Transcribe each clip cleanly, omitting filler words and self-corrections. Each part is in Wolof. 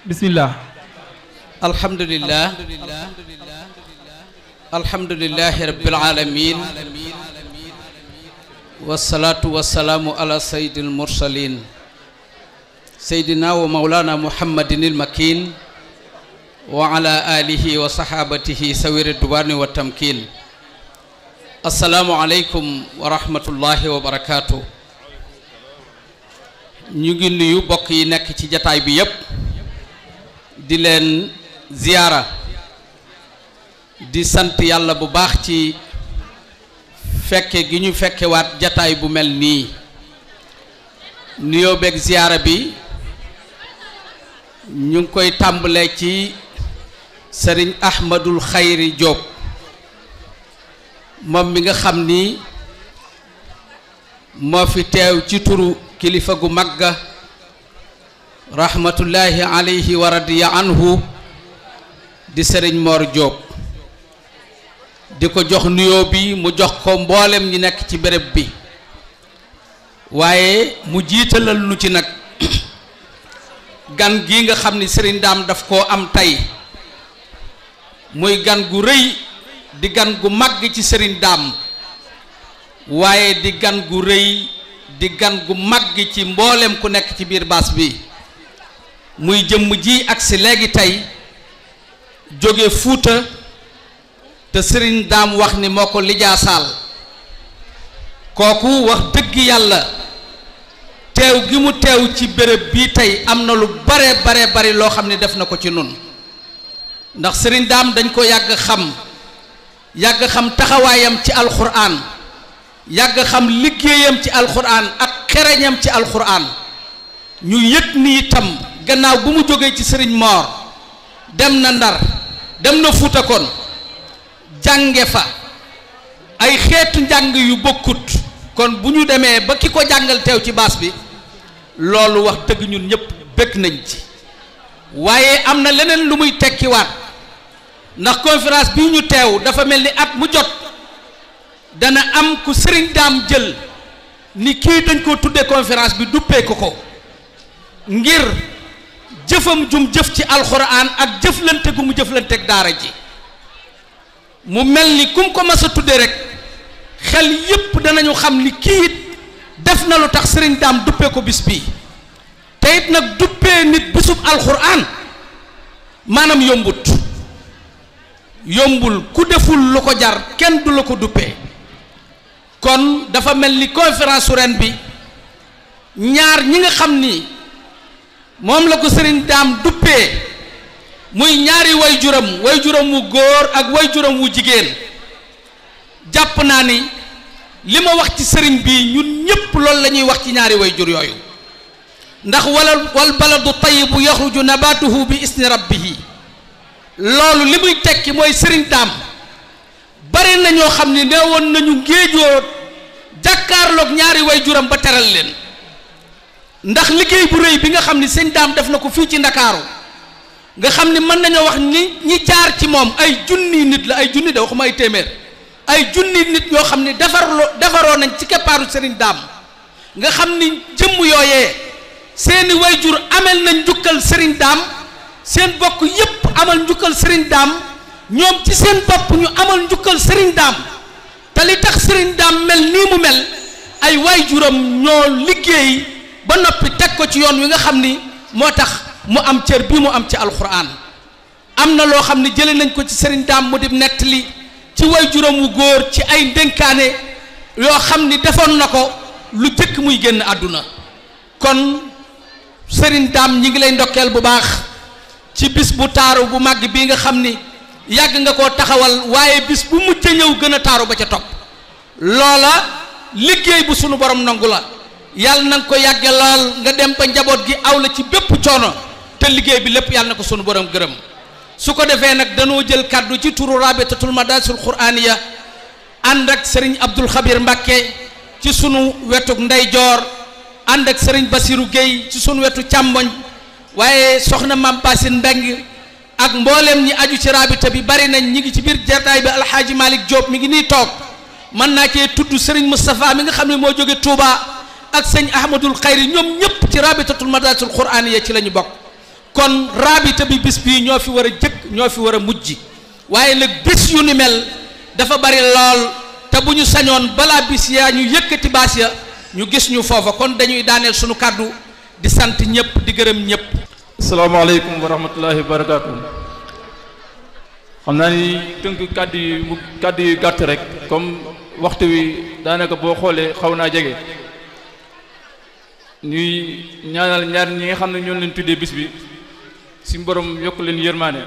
bismillah. alhamdulillahi rabbil alamin wassalatu wassalamu ala sayyidil mursalin sayyidina wa maulana muhammadinil makin wa ala alihi wa sahabatihi sawi ridwani wa tamkin. Assalamu alaikum wa rahmatullahi wa barakatuh. ñu ngi nuyu bokk yi nekk ci jataay bi yépp di leen ziyaara di sant yàlla bu baax ci fekke gi ñu fekkewaat jataay bu mel nii. nuyoo beeg ziyaara bi ñu ngi koy tàmbalee ci sëriñ Ahmadul Xayri Diop moom mi nga xam ni moo fi teew ci turu kilifa gu magga rahmatullahi alayhi wa radiya anhu di sëriñ Mor Diop di ko jox nuyoo bi mu jox ko mboolem ñi nekk ci béréb bi waaye mu jiitalal nu ci nag gan gi nga xam ni sëriñ Daam daf koo am tey muy gan gu rëy di gan gu màgg ci sëriñ Daam waaye di gan gu rëy di gan gu màgg ci mboolem ku nekk ci biir baas bi muy jëmm ji ak si léegi tey jóge Fuuta te sëriñ Daam wax ni moo ko lijaasaal kooku wax dëgg yàlla teew gi mu teew ci béréb bi tey am na lu bare bari loo xam ne def na ko ci nun ndax sëriñ Daam dañ ko yàgg xam taxawaayam ci alxuraan yàgg xam liggéeyam ci alxuraan ak xereñam ci alxuraan ñu yëg ni itam gannaaw bu mu jógee ci sëriñ Moor dem na Ndar dem na Fuuta kon jànge fa ay xeetu njàng yu bokkut kon bu ñu demee ba ki ko jàngal teew ci baas bi loolu wax dëgg ñun ñëpp bëgg nañ ci waaye am na leneen lu muy tekkiwaat ndax conférence bi ñu teew dafa mel ni at mu jot dana am ku sëriñ Daam jël ni kii dañ koo tuddee conférence bi duppee ko ngir jëfam jum jëf ci alxuraan ak jëflante gu mu jëflanteeg daara ji mu mel ni kum ko mas a tuddee rek xel yépp danañu xam ni kii it def na lu tax sëriñ Daam duppee ko bis bii te it nag duppee nit bisub alxuraan maanaam yombul ku deful lu ko jar kenn du la ko duppee kon dafa mel ni conférence su ren bi ñaar ñi nga xam ni moom la ko sëriñ Daam duppee muy ñaari wayjuram wu góor ak wayjuram wu jigéen jàpp naa ni li ma wax ci sëriñ bi ñun ñépp loolu la ñuy wax ci ñaari wayjur yooyu ndax wal baladu tayyibu yaxruju nabatuhu bi isni rabbihi loolu li muy tekki mooy sëriñ Daam bari na ñoo xam ne neewoon nañu ngéejoo jàkkaarloog ñaari wayjuram ba teral leen ndax liggéey bu rëy bi nga xam ni sëñ Daam def na ko fii ci Ndakaaru nga xam ni mën nañoo wax ñi jaar ci moom ay junni nit la ay junni de waxuma ay téeméer ay junni nit ñoo xam ni defaroo nañ ci keppaaru sëriñ Daam nga xam ni jëmm yooyee seeni wayjur amel nañ njukkal sëriñ Daam seen bokk yépp amal njukkal sëriñ Daam ñoom ci seen bopp ñu amal njukkal sëriñ Daam te li tax sëriñ Daam mel nii mu mel ay wayjuram ñoo liggéey ba noppi teg ko ci yoon wi nga xam ni moo tax mu am cër bii mu am ci alxuraan am na loo xam ne jële nañ ko ci sëriñ Daam mu di nettali ci wayjuram wu góor ci ay ndénkaane yoo xam ni defoon na ko lu jëkk muy génn àdduna kon sëriñ Daam ñi ngi lay ndokkeel bu baax ci bis bu taaru bu màgg bii nga xam ni yàgg nga koo taxawal waaye bis bu mujj ñëw gën a taaru ba ca topp loola liggéey bu sunu borom nangu la yàlla na nga ko yàgge lool nga dem ba njaboot gi aw la ci bépp coono te liggéey bi lépp yàlla na ko sunu borom gërëm su ko defee nag danoo jël kàddu ci turu rabitatul madarisul quraaniya ànd ak sëriñ Abdul Xabir Mbàkke ci sunu wetu ndeyjoor ànd ak sëriñ Basiru Géey ci sunu wetu càmmoñ waaye soxna Mam Basin Mbeng ak mboolem ñi aju ci rabita bi bari nañ ñi ngi ci biir jartaay bi alxaaji Malick Diop mi ngi nii toog mën naa cee tudd sëriñ Moustapha mi nga xam ne moo jóge Touba ak sëñ Ahmadul Xayri ñoom ñëpp ci rabitatul madarisul quraaniya ci la ñu bokk. kon rabita bi bis bii ñoo fi war a jëkk ñoo fi war a mujj waaye nag bis yu ni mel dafa bari lool te bu ñu sañoon balaa bis yaa ñu yëkkati baas ya ñu gis ñu foofa kon dañuy daaneel sunu kàddu di sant ñëpp di gërëm ñëpp. asalaamaaleykum wa rahmatullahi wa barakaatu. xam naa ni tënk kàddu yu gàtt rek comme waxtu wi daanaka boo xoolee xaw naa jege ñuy ñaanal ñaar ñi nga xam ne ñoo leen tuddee bis bi si borom yokk leen yërmaane.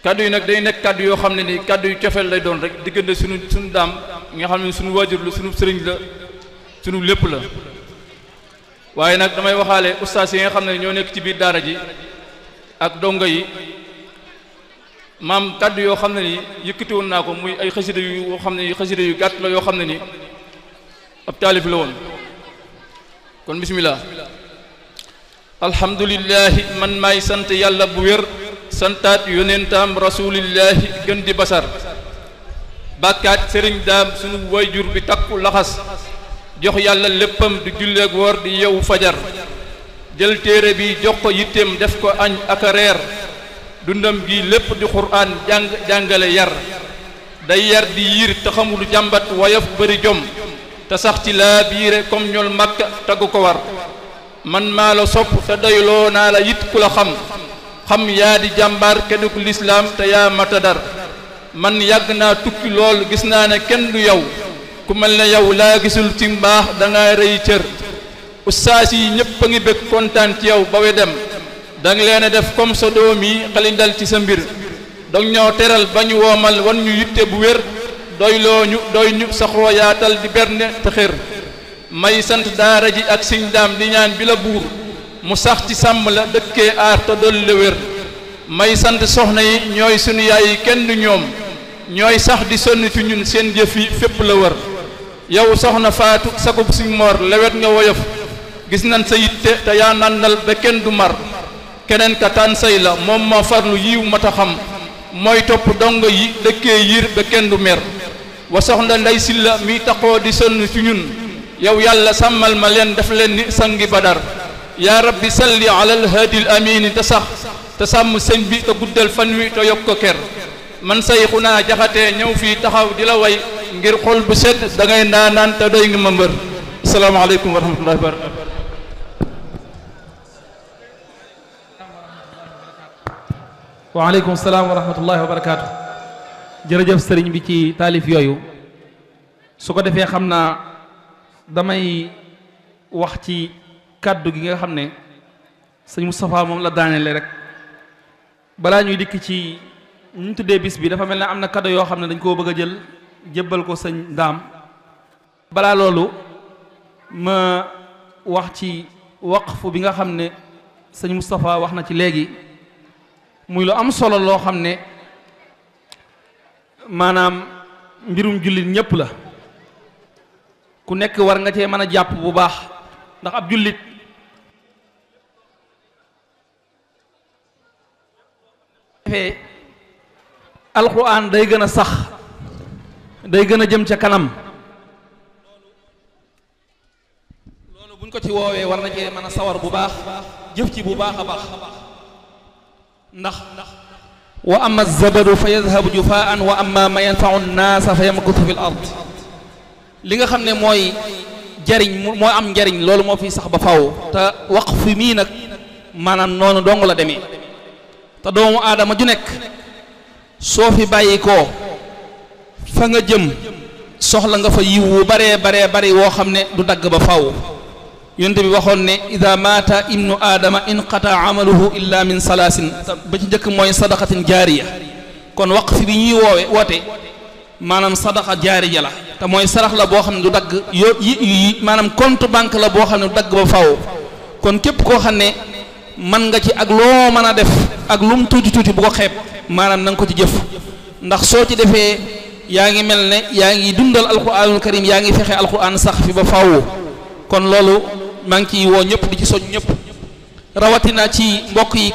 kàddu yi nag day nekk kàddu yoo xam ne ni kàddu yu cofeel lay doon rek diggante suñu daam nga xam ne suñu waajur la suñu sëriñ la suñu lépp la. waaye nag damay waxaale ustaas yi nga xam ne ñoo nekk ci biir daara ji ak dongo yi maam kàddu yoo xam ne ni yëkkati woon naa ko muy ay xasida yu xam ne xasida yu gàtt la yoo xam ne ni ab taalif la woon. kon bismillah. alhamdulillahi man maay sant yàlla bu wér santaat yonentam rasulillahi gën di basar bàkkaat sëriñ daam sunu wayjur bi takku laxas jox yàlla léppam di julleek woor di yewu fajar jël téere bi jox ko yitteem def ko añ ak a reer dundam gi lépp di quraan jàngale yar day yar di yiir te xamul jàmbat woyof bari jom te sax ci laa biire comme ñool màkka taggu ko war man maa la sopp te doyloo naa la it ku la xam yaa di jàmbaar kenn ku lislaam te yaa matadar man yàgg naa tukki lool gis naa ne kenn du yow ku mel ne yow laa gisul ci mbaax danga rëy cër ustaas yi ñépp a ngi bëgg kontaan ci yow ba we dem danga leen a def comme sa doom yi xali dal ci sa mbir dog ñoo teral ba ñu woomal wan ñu yitte bu wér doy ñu saxoo yaatal di berne te xër may sant daara ji ak siñ daam di ñaan bi la buur mu sax ci sàmm la dëkkee aar te dolli la wér may sant soxna yi ñooy sunu yaay yi kenn du ñoom ñooy sax di sonn ci ñun seen jëf yi fépp la wër yow soxna faatu sakub siñ moor lewet nga woyof gis nan sa yitte te yaa nandal ba kenn du mar keneen ka tànn say la moom moo farlu yiw mata xam mooy topp dongo yi dëkkee yiir ba kenn du mer wa soxna ndey silla mi taxoo di sonn ci ñun yow yàlla sàmmal ma leen def leen ni sangi badar yaa rabbi salli ala alhaadil amini te sax te sàmm sëñ bi te guddal fan wi te yokk ko ker man sayxu naa jaxatee ñëw fii taxaw di la way ngir xol bu sedd da ngay ndaanaan te doy nga ma mbër asalaamaaleykum wa rahmatullahi wa barakatu waaleykum salaam wa rahmatullahi wa barakaatu. jërëjëf sëriñ bi ci taalif yooyu su ko defee xam naa damay wax ci kàddu gi nga xam ne sëñ Moustapha moom la daaneele rek balaa ñuy dikk ci ñu tuddee bis bi dafa mel ne am na kàddu yoo xam ne dañ koo bëgg a jël jébbal ko sëñ Ndaam. balaa loolu ma wax ci waqfu bi nga xam ne sëñ Moustapha wax na ci léegi muy lu am solo loo xam ne maanaam mbirum jullit ñépp la ku nekk war nga cee mën a jàpp bu baax ndax ab jullit defee alxuraan day gën a sax day gën a jëm ca kanam loolu buñ ko ci woowee war na cee mën a sawar bu baax jëf ci bu baax a baax ndax wa amma zabadu fa yadhabu jufaan wa amma ma yanfau nnaasa fa yamkutu fi l ard li nga xam ne mooy jariñ moo am njariñ loolu moo fi sax ba faw te waqf mii nag maanaam noonu dong la demee te doomu aadama ju nekk soo fi bàyyi koo fa nga jëm soxla nga fa yiw wu baree woo xam ne du dagg ba faw yonte bi waxoon ne ida maata ibnu aadama inqata amaluhu illa min salaasin ba ci njëkk mooy sadaqatin jaariya kon waqf bi ñuy woote maanaam sadaqa jaariya la te mooy sarax la boo xam ne du dagg maanaam compte banque la boo xam ne du dagg ba faw kon képp koo xam ne man nga ci ak loo mën a def ak lum tuuti bu ko xeeb maanaam na nga ko ci jëf ndax soo ci defee yaa ngi mel ne yaa ngi dundal alquranul karim yaa ngi fexe alquran sax fi ba faw kon loolu maa ngi ciy woo ñëpp di ci soñ ñëpp rawatina ci mbokk yi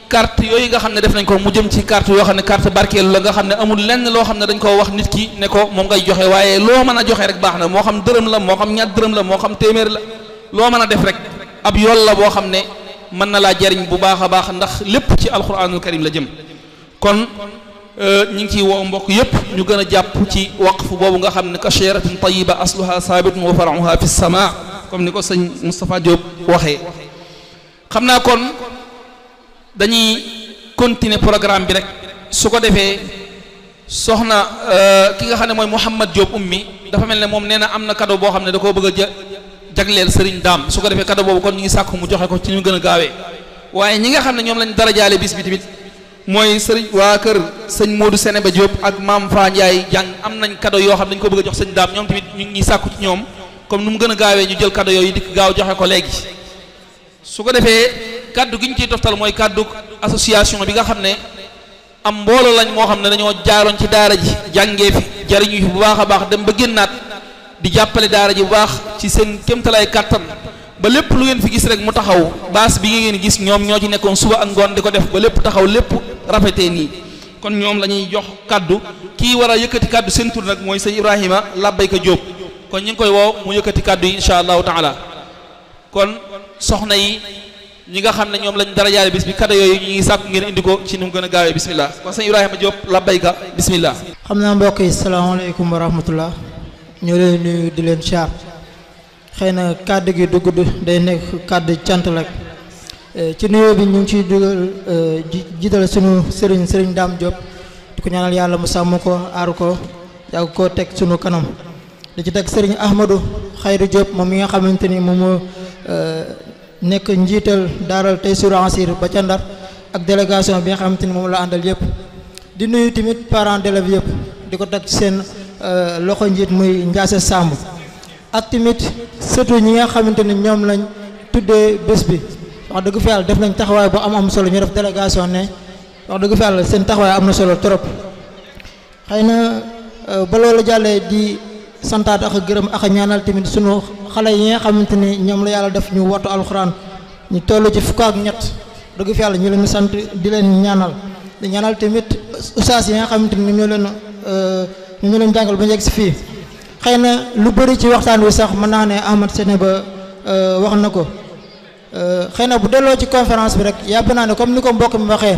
carte yooyu nga xam ne def nañ ko mu jëm ci carte yoo xam ne carte barkeelu la nga xam ne amul lenn loo xam ne dañ koo wax nit ki ne ko moom ngay joxe waaye loo mën a joxe rek baax na moo xam dërëm la moo xam ñaar dërëm la moo xam téeméer la loo mën a def rek ab yool la boo xam ne mën na laa jariñ bu baax a baax ndax lépp ci alquranul karim la jëm kon ñu ngi ciy woo mbokk yépp ñu gën a jàpp ci waqf boobu nga xam ne ka shajaratin tayyiba asluha saabitun wa far'uha fi sama comme ni ko sëñ Moustapha Diop waxee xam naa kon dañuy continuer programme bi rek su ko defee soxna ki nga xam ne mooy Mouhamad Diop ummi dafa mel ne moom nee na am na cadeau boo xam ne da koo bëgg a jagleel Serigne Dame su ko defee cadeau boobu kon ñu ngi sàkku mu joxe ko ci ñu gën a gaawee waaye ñi nga xam ne ñoom lañ dara jaale bis bi tamit mooy Serigne waa kër sëñ Modou Sénéba Diop ak Mame Fa Ndiaye jàng am nañ cadeau yoo xam ne dañ ko bëgg a jox sëñ Dame ñoom tamit ñu ngi sàkku ci ñoom comme nu mu gën a gaawee ñu jël cadeau yooyu dikk gaaw joxe ko léegi su ko defee kaddu gi ñu ciy toftal mooy kaddu association bi nga xam ne am mbooloo lañ moo xam ne dañoo jaaroon ci daara ji jàngee fi jariñu fi bu baax a baax dem ba génnaat di jàppale daara ji bu baax ci seen kéemtalaay kàttan ba lépp lu ngeen fi gis rek mu taxaw baas bi ngeen gis ñoom ñoo ci nekkoon suba ak ngoon di ko def ba lépp taxaw lépp rafetee nii kon ñoom la ñuy jox kaddu kii war a yëkkati kaddu seen tur nag mooy sëñ Ibrahima Labbayka Diop kon ñu ngi koy woo mu yëkkati kaddu yi incha allahu taala kon soxna yi ñi nga xam ne ñoom lañ dara jaale bis bi kaddu yooyu ñu ngi sàkku ngeen indi ko ci nu mu gën a gaawee bismillah kon sëñ Ibrahima Diop Labbayka bismillah. xam naa mbokk yi salaamaaleykum wa rahmatullah ñoo leen nuyu di leen siyaar xëy na kàddu gi du gudd day nekk kàddu cant rek ci nuyoo bi ñu ngi ciy dugal jiital sunu sëriñ Dame Diop di ko ñaanal yàlla mu sàmm ko aar ko yàgg koo teg sunu kanam di ci teg sëriñ Ahmadou Khayru Diop moom mi nga xamante ni moom moo nekk njiital daaral Taysiroul Assir ba ca Ndar ak délégation bi nga xamante ni moom la àndal yëpp di nuyu tamit parents d'élèves yëpp di ko teg ci seen loxo njiit muy Ndiasse Samb ak tamit surtout ñi nga xamante ni ñoom lañ tuddee bés bi wax dëgg fa yàlla def nañ taxawaay bu am solo ñu def délégation ne wax dëgg fa yàlla seen taxawaay am na solo trop xëy na ba loolu jàllee di santaat ak gërëm ak ñaanal tamit sunu xale yi nga xamante ni ñoom la yàlla def ñu wattu alxuraan ñu toll ci fukk ak ñett dëgg fa yàlla ñu leen sant di leen ñaanal di ñaanal tamit ustaas yi nga xamante ni ñoo leen jàngal ba njëkk si fii xëy na lu bëri ci waxtaan wi sax mën naa ne Ahmad Sénéba wax na ko xëy na bu delloo ci conférence bi rek yàpp naa ne comme ni ko mbokk mi waxee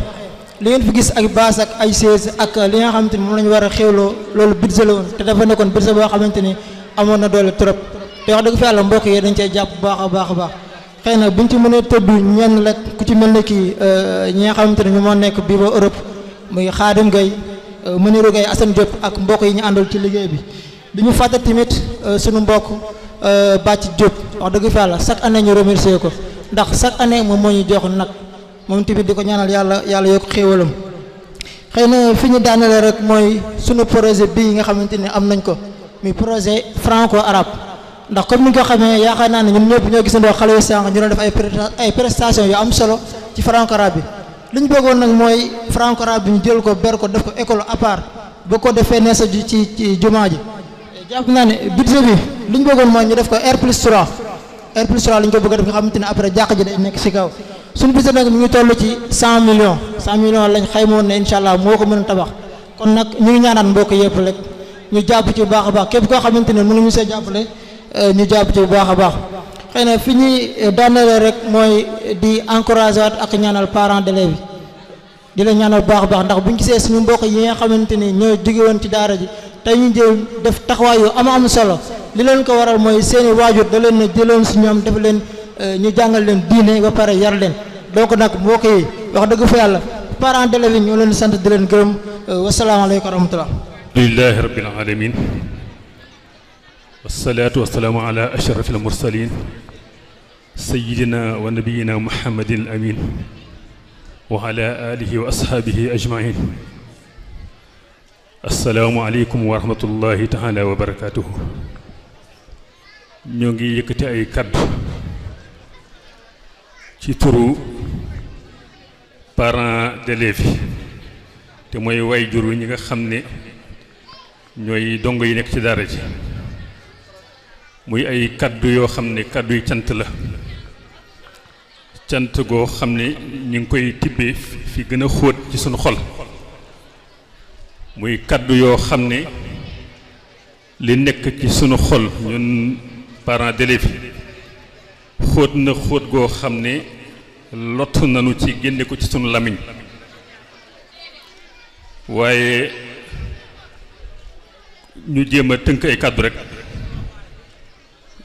li ngeen fi gis ak baas ak ay chaise ak li nga xamante ni moom la ñu war a xewloo loolu budget la woon te dafa nekkoon budget boo xamante ni amoon na doole trop te wax dëgg fa yàlla mbokk yi dañ cee jàpp bu baax a baax a baax xëy na buñ ci mënee tëdd ñenn rek ku ci mel ne kii ñi nga xamante ni ñu moo nekk bii ba Europe muy Xaadim Gay Mëniru Gay Assane Diop ak mbokk yi ñu àndal ci liggéey bi du ñu fàtte tamit suñu mbokk Bàcc Diop wax dëgg fa yàlla chaque année ñu remercier ko ndax chaque année moom moo ñu jox nag moom tamit di ko ñaanal yàlla yokk xéewalam xëy na fi ñu daanale rek mooy suñu projet bii nga xamante ni am nañ ko muy projet franco arabe ndax comme ni nga ko xamee yaakaar naa ne ñun ñëpp ñoo gisandoo xale yu sànq ñu doon def ay prestations yu am solo ci franco arabe bi li ñu bëggoon nag mooy franco arabe bi ñu jël ko ber ko def ko école à part ba ko defee neesa ji ci jumaa ji jàpp naa ne budget bi li ñu bëggoon mooy ñu def ko R+3 la ñu ko bëgg a def nga xamante ne après jàq ji day nekk ci kaw suñu budget nag mi ngi toll ci 100 millions lañ xaymoon ne incha allah moo ko mën a tabax kon nag ñu ngi ñaanaat mbokk yëpp rek ñu jàpp ci bu baax a baax képp koo xamante ne mënuñu see jàppale ñu jàpp ci bu baax a baax xëy na fi ñuy daanale rek mooy di encourager waat ak ñaanal parents d'élèves yi di la ñaanal bu baax a baax ndax buñ gisee suñu mbokk yi nga xamante ni ñoo jóge woon ci daara ji tey ñu jël def taxawaay yu am solo li leen ko waral mooy seeni waajur da leen a jëloon si ñoom def leen ñu jàngal leen diine ba pare yar leen donc nag mbokk yi wax dëgg fa yàlla parents d'élèves yi ñoo leen sant di leen gërëm wasalaamaaleykum wa rahmatullah alhamdulillahi rabbil alamin wasalaatu wasalaamu ala ashraf al mursalin sayidina wa nabiyina muhammadin amin wa ala alihi wa ashaabihi ajmain assalaamu aleykum wa rahmatullahi taala wa barakatuhu ñoo ngi yëkkati ay kaddu ci turu parents d'élèves yi te mooy waajur ñi nga xam ne ñooy dongo yi nekk ci daara ji muy ay kaddu yoo xam ne kaddu yu cant la cant goo xam ne ñu ngi koy tibbee fi gën a xóot ci sunu xol muy kaddu yoo xam ne li nekk ci sunu xol ñun parents d'élèves xóot na xóot goo xam ne lott nañu ci génne ko ci sunu lamiñ waaye ñu jéem a tënk ay kaddu rek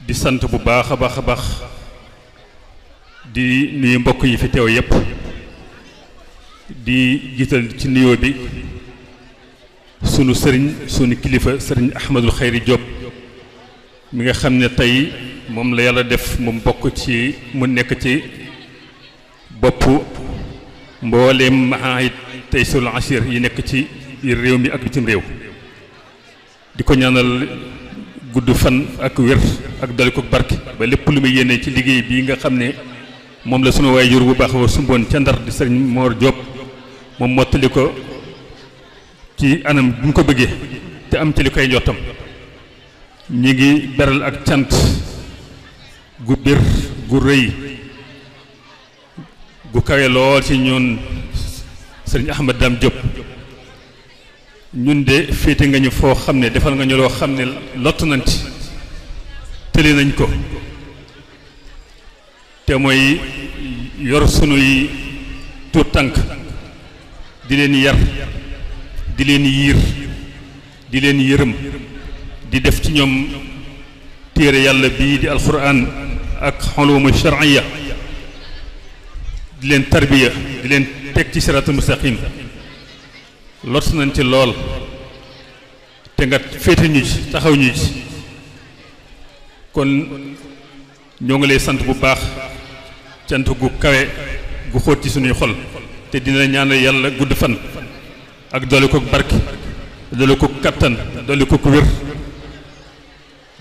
di sant bu baax a baax a baax di nuyu mbokk yi fi teew yépp di jiital ci nuyoo bi sunu sëriñ sunu kilifa sëriñ Ahmadul Xayri Diop mi nga xam ne tey moom la yàlla def mu bokk ci mu nekk ci boppu mbooleem maahid Taysiirul Asiir yi nekk ci biir réew mi ak bitim réew di ko ñaanal gudd fan ak wér ak doli ko barke ba lépp lu muy yéene ci liggéey bii nga xam ne moom la sunu waajur bu baax wa sumboon ca Ndar di sëriñ Mor Diop moom mottali ko ci anam bu ñu ko bëggee te am ci li koy njottam ñi ngi beral ak cant gu bir gu rëy gu kawe lool ci ñun sëriñ Ahmad Dame Diop ñun de féete nga ñu foo xam ne defal nga ñu loo xam ne lott nañ ci tëli nañ ko te mooy yor sunuy tuut tànk di leen yar di leen yiir di leen yërëm di def ci ñoom téere yàlla bii di alquran ak xulumu shar'iyya di leen tarbiya di leen teg ci siraatul mustaqim lot nañ ci lool te nga féete ñu ci taxaw ñu ci kon ñoo ngi lay sant bu baax cant gu kawe gu xóot ci suñuy xol te dina ñaanal yàlla gudd fan ak dolli ko barke dolli ko kattan dolli ko wér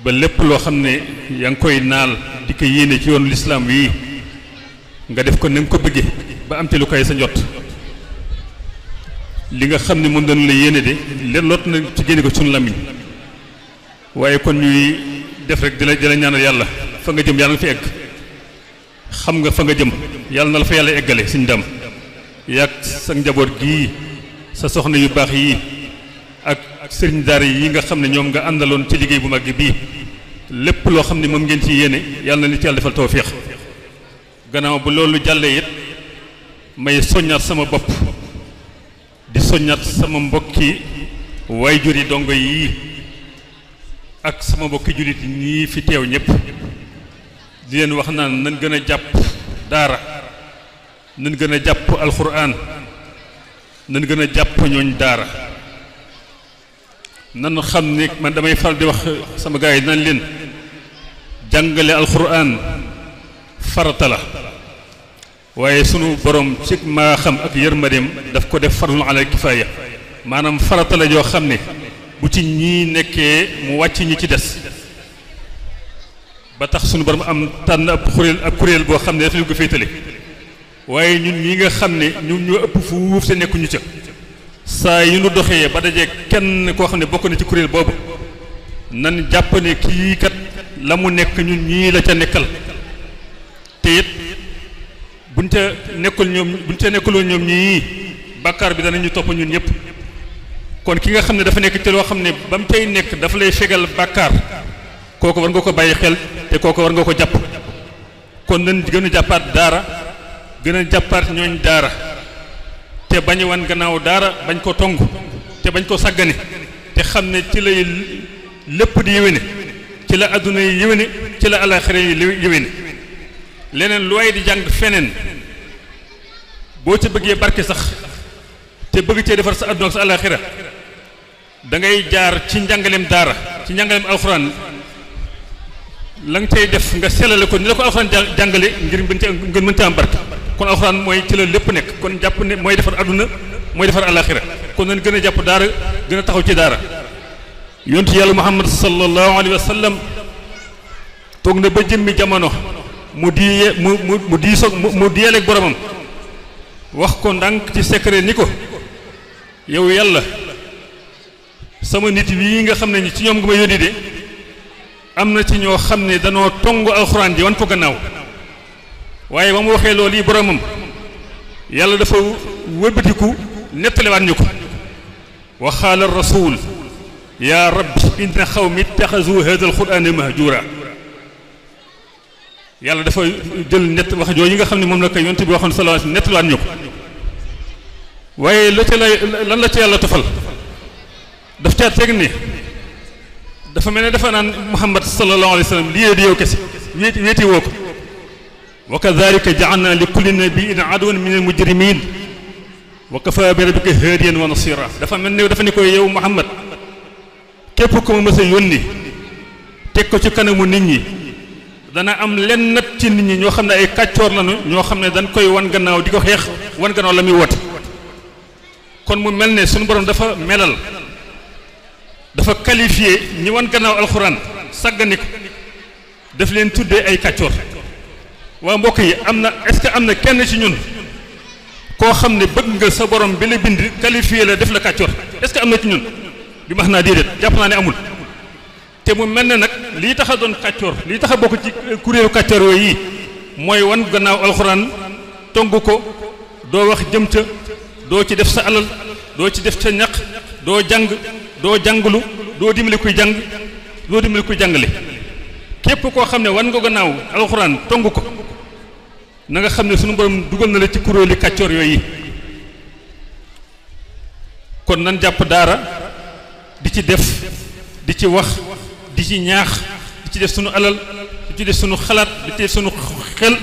ba lépp loo xam ne yaa ngi koy naal di ko yéene ci yoonu lislaam wi nga def ko na nga ko bëggee ba am te lu koy sa njot li nga xam ne moom dañu la yéene de leen lot na ci génne ko suñu lamiñ waaye kon ñuy def rek di la ñaanal yàlla fa nga jëm yàlla na fi egg xam nga fa nga jëm yàlla na la fa yàlla eggale suñu dem yàgg sa njaboot gii sa soxna yu baax yii ak sëriñ daara yi nga xam ne ñoom nga àndaloon ci liggéey bu mag bii lépp loo xam ne moom ngeen ci yéene yàlla na ni ci yàlla defal tawfiix gannaaw bu loolu jàllee it may soññaat sama bopp di soññaat sama mbokki waayjur yi dongo yii ak sama mbokki jullit yi ñii fi teew ñëpp di leen wax naan nan gën a jàpp daara nan gën a jàpp alxuraan nan gën a jàpp ñooñ daara nan xam ne man damay faral di wax sama gars yi nan leen jàngale alxuraan farata la waaye sunu borom ci maa xam ak yërmandeem daf ko def fardun ala kifaaya maanaam farata la joo xam ne bu ci ñii nekkee mu wàcc ñi ci des ba tax sunu borom am tànn ab kuréel boo xam ne daf leen ko féetale waaye ñun ñi nga xam ne ñun ñoo ëpp fuuf te nekkuñu ca saa yu nu doxee ba dajee kenn koo xam ne bokk na ci kuréel boobu nan jàpp ne kii kat la mu nekk ñun ñii la ca nekkal te it buñ ca nekkuloon ñoom ñii bàkkaar bi danañu topp ñun ñëpp kon ki nga xam ne dafa nekk ci loo xam ne ba mu cay nekk dafa lay fegal bàkkaar kooku war nga ko bàyyi xel te kooku war nga ko jàpp kon nañ gën a jàppaat daara gën a jàppaat ñooñ daara te bañ wan gannaaw daara bañ ko tong te bañ ko sàggane te xam ne ci lay lépp di yéwéne ci la adduna yi yéwéne ci la alaxira yi yéwéne leneen lu waay di jàng feneen boo ca bëggee barke sax te bëgg cee defar sa adduna ak sa alaxira da ngay jaar ci njàngaleem daara ci njàngaleem alxuraan la nga cay def nga sellale ko ni la ko alxuraan jàngale ngir ngeen mën ca am barke kon alxuraan mooy ci la lépp nekk kon jàpp ne mooy defar adduna mooy defar alaxira kon nañ gën a jàpp daara gën a taxaw ci daara yontu yàlla muhammad sallallahu alayhi wa sallam toog na ba jëmmi jamono mu diyeeleeg boromam wax ko ndànk ci secret ni ko yow yàlla sama nit yi nga xam ne ci ñoom nga ma yónni de am na ci ñoo xam ne danoo tong alxuraan ji wan ko gannaaw waaye ba mu waxee loolu yi boromam yàlla dafa wëlbatiku nettaliwaat ñu ko wa qaala rasul yaa rabbi inna xawmi ittaxazu hada alqurana mahjura yàlla dafa jël nett wax jooju yi nga xam ne moom la ko yonent bi waxoon sallallahu alayhi wasallam nettaliwaat ñu ko waaye la ca lan la ca yàlla tofal daf caa teg ne dafa mel ne dafa naan Muhammad sallallahu alayhi wasallam lii di yow kese wéeti woo ko wa kadhalika ja'alna li kulli nabiyyin aduwwan min al-mujrimin wa kafa bi rabbika hadiyan wa nasira dafa mel ne dafa ne koy yow Muhammad képp ko ma mës a yónni teg ko ci kanamu nit ñi dana am lenn nat ci nit ñi ñoo xam ne ay kàccoor lañu ñoo xam ne dañ koy wan gannaaw di ko xeex wan gannaaw la muy woote kon mu mel ne suñu borom dafa melal dafa qualifié ñi wan gannaaw alxuraan sàggani ko daf leen tuddee ay kàccoor waa mbokk yi am na est-ce que am na kenn ci ñun koo xam ne bëgg nga sa borom bi la bind qualifié la def la kàccoor est-ce que am na ci ñun bi max naa déedéet jàpp naa ne amul te mu mel ne nag lii tax a doon kàccoor lii tax a bokk ci kuréelu kàccoor yooyu yi mooy wan gannaaw alxuraan tong ko doo wax jëm ca doo ci def sa alal doo ci def sa ñaq doo jàng doo jànglu doo dimbali kuy jàng doo dimbali kuy jàngale képp koo xam ne wan nga gannaaw alxuraan tong ko na nga xam ne sunu borom dugal na la ci kuréeli kàccoor yooyu kon nan jàpp daara di ci def di ci wax di ci ñaax di ci def sunu alal di ci def sunu xalaat di ci def sunu xel